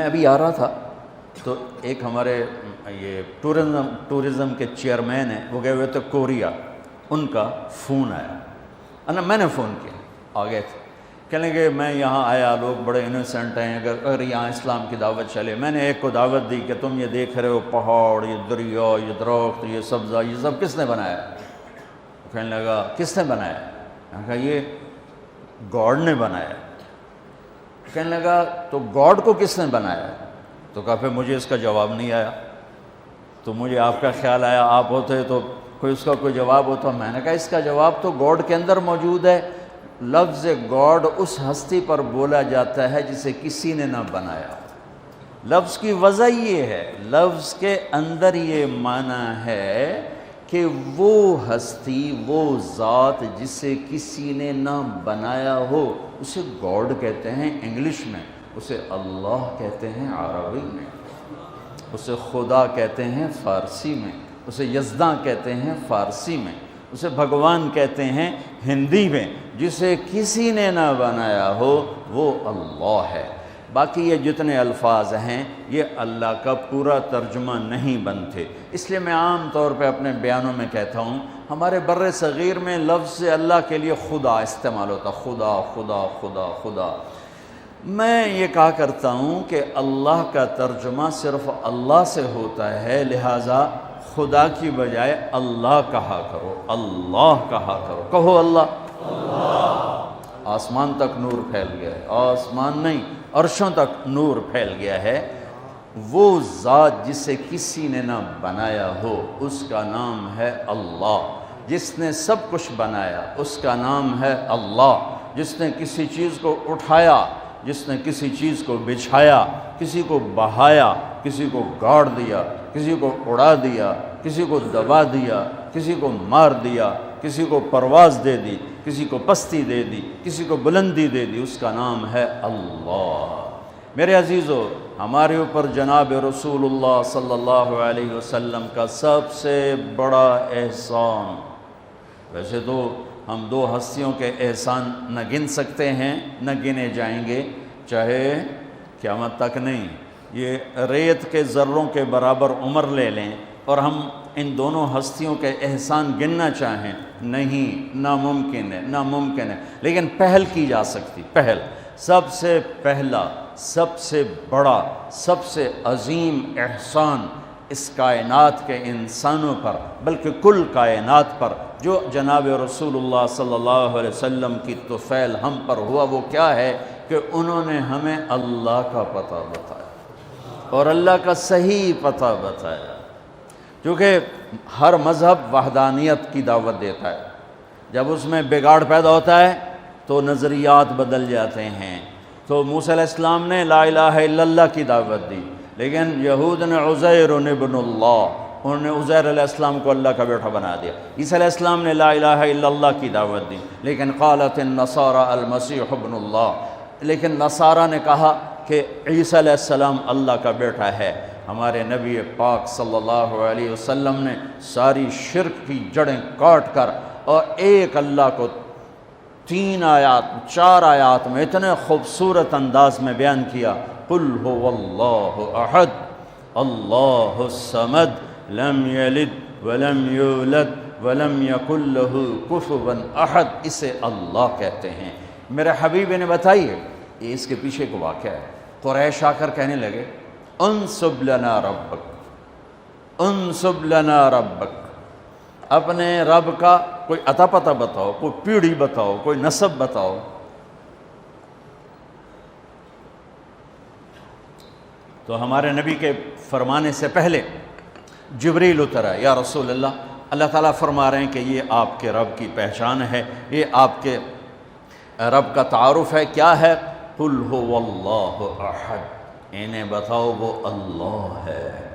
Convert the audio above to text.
میں ابھی آ رہا تھا تو ایک ہمارے یہ ٹورزم کے چیئرمین ہیں، وہ گئے ہوئے تھے کوریا، ان کا فون آیا، میں نے فون کیا، آ گئے تھے، کہنے لگے میں یہاں آیا، لوگ بڑے انوسینٹ ہیں، اگر یہاں اسلام کی دعوت چلے۔ میں نے ایک کو دعوت دی کہ تم یہ دیکھ رہے ہو پہاڑ، یہ دریا، یہ درخت، یہ سبزہ، یہ سب کس نے بنایا؟ کہنے لگا کس نے بنایا؟ میں نے کہا یہ گاڈ نے بنایا۔ کہنے لگا تو گاڈ کو کس نے بنایا؟ تو کہا پھر مجھے اس کا جواب نہیں آیا، تو مجھے آپ کا خیال آیا آپ ہوتے تو کوئی اس کا کوئی جواب ہوتا۔ میں نے کہا اس کا جواب تو گاڈ کے اندر موجود ہے۔ لفظ گاڈ اس ہستی پر بولا جاتا ہے جسے کسی نے نہ بنایا۔ لفظ کی وجہ یہ ہے، لفظ کے اندر یہ معنی ہے کہ وہ ہستی، وہ ذات جسے کسی نے نہ بنایا ہو، اسے گاڈ کہتے ہیں انگلش میں، اسے اللہ کہتے ہیں عربی میں، اسے خدا کہتے ہیں فارسی میں، اسے یزداں کہتے ہیں فارسی میں، اسے بھگوان کہتے ہیں ہندی میں۔ جسے کسی نے نہ بنایا ہو وہ اللہ ہے۔ باقی یہ جتنے الفاظ ہیں یہ اللہ کا پورا ترجمہ نہیں بنتے، اس لیے میں عام طور پہ اپنے بیانوں میں کہتا ہوں ہمارے بر صغیر میں لفظ اللہ کے لیے خدا استعمال ہوتا، خدا خدا خدا خدا۔ میں یہ کہا کرتا ہوں کہ اللہ کا ترجمہ صرف اللہ سے ہوتا ہے، لہٰذا خدا کی بجائے اللہ کہا کرو، اللہ کہا کرو، کہو اللہ۔ آسمان تک نور پھیل گیا ہے، آسمان نہیں عرشوں تک نور پھیل گیا ہے۔ وہ ذات جسے کسی نے نہ بنایا ہو اس کا نام ہے اللہ۔ جس نے سب کچھ بنایا اس کا نام ہے اللہ۔ جس نے کسی چیز کو اٹھایا، جس نے کسی چیز کو بچھایا، کسی کو بہایا، کسی کو گاڑ دیا، کسی کو اڑا دیا، کسی کو دبا دیا، کسی کو مار دیا، کسی کو پرواز دے دی، کسی کو پستی دے دی، کسی کو بلندی دے دی، اس کا نام ہے اللہ۔ میرے عزیزو، ہمارے اوپر جناب رسول اللہ صلی اللہ علیہ وسلم کا سب سے بڑا احسان، ویسے تو ہم دو ہستیوں کے احسان نہ گن سکتے ہیں، نہ گنے جائیں گے، چاہے قیامت تک نہیں، یہ ریت کے ذروں کے برابر عمر لے لیں اور ہم ان دونوں ہستیوں کے احسان گننا چاہیں، نہیں، ناممکن ہے، ناممکن ہے، لیکن پہل کی جا سکتی۔ پہل، سب سے پہلا، سب سے بڑا، سب سے عظیم احسان اس کائنات کے انسانوں پر، بلکہ کل کائنات پر، جو جناب رسول اللہ صلی اللہ علیہ وسلم کی طفیل ہم پر ہوا، وہ کیا ہے کہ انہوں نے ہمیں اللہ کا پتہ بتایا اور اللہ کا صحیح پتہ بتایا۔ کیونکہ ہر مذہب وحدانیت کی دعوت دیتا ہے، جب اس میں بگاڑ پیدا ہوتا ہے تو نظریات بدل جاتے ہیں۔ تو موسیٰ علیہ السلام نے لا الہ الا اللہ کی دعوت دی، لیکن یہود نے عزیر ابن اللہ، انہوں نے عزیر علیہ السلام کو اللہ کا بیٹا بنا دیا۔ عیسیٰ علیہ السلام نے لا الہ الا اللہ کی دعوت دی، لیکن قالت النصارى المسیح ابن اللہ، لیکن نصارہ نے کہا کہ عیسیٰ علیہ السلام اللہ کا بیٹا ہے۔ ہمارے نبی پاک صلی اللہ علیہ وسلم نے ساری شرک کی جڑیں کاٹ کر اور ایک اللہ کو 3 آیات 4 آیات میں اتنے خوبصورت انداز میں بیان کیا، قل هو اللہ احد اللہ الصمد لم یلد ولم یولد ولم یکن له کفوا احد، اسے اللہ کہتے ہیں۔ میرے حبیب نے بتائیے، یہ اس کے پیچھے کو واقعہ ہے۔ قریش آ کر کہنے لگے انصب لنا ربک، انصب لنا ربک، اپنے رب کا کوئی عطا پتہ بتاؤ، کوئی پیڑھی بتاؤ، کوئی نسب بتاؤ۔ تو ہمارے نبی کے فرمانے سے پہلے جبریل اترا، یا رسول اللہ، اللہ تعالیٰ فرما رہے ہیں کہ یہ آپ کے رب کی پہچان ہے، یہ آپ کے رب کا تعارف ہے، کیا ہے؟ قل هو اللہ احد، انہیں بتاؤ وہ اللہ ہے۔